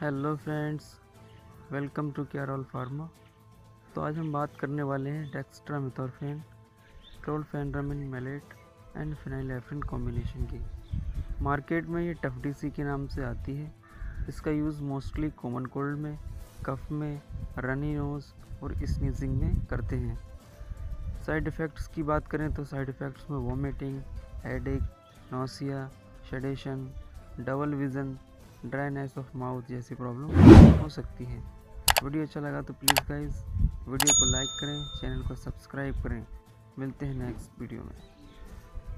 Hello friends, welcome to Careall Pharma. तो आज हम बात करने वाले हैं dextromethorphan, chlorpheniramine maleate and phenylephrine combination की। मार्केट में ये टफडीसी के नाम से आती है। इसका यूज़ मोस्टली कॉमन कोल्ड में, कफ में, रनी नोज़ और स्नीजिंग में करते हैं। साइड इफ़ेक्ट्स की बात करें तो साइड इफ़ेक्ट्स में vomiting, headache, nausea, sedation, double vision, dryness of mouth जैसी प्रॉब्लम हो सकती है। वीडियो अच्छा लगा तो प्लीज़ गाइस वीडियो को लाइक करें, चैनल को सब्सक्राइब करें। मिलते हैं नेक्स्ट वीडियो में।